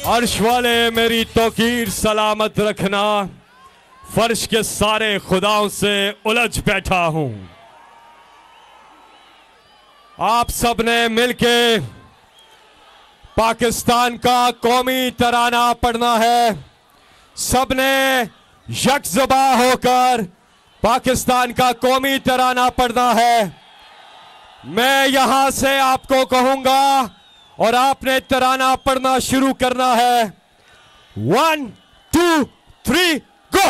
अर्श वाले मेरी तौकीर सलामत रखना, फर्श के सारे खुदाओं से उलझ बैठा हूं। आप सबने मिलके पाकिस्तान का कौमी तराना पढ़ना है। सबने यकजुबा होकर पाकिस्तान का कौमी तराना पढ़ना है। मैं यहां से आपको कहूंगा और आपने तराना पढ़ना शुरू करना है। 1 2 3 गो।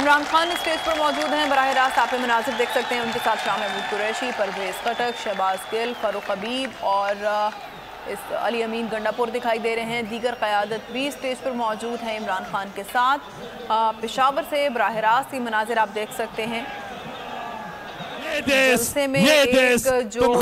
इमरान खान स्टेज पर मौजूद हैं। बराह रास्त आप मनाजिर देख सकते हैं। उनके साथ शाह महमूद कुरैशी, परवेज खटक, शहबाज गिल, फारूक हबीब और इस अली अमीन गंडापुर दिखाई दे रहे हैं। दीगर क़यादत भी स्टेज पर मौजूद हैं इमरान खान के साथ। पेशावर से बराह रास्त की मनाजिर आप देख सकते हैं। जलसे में एक जो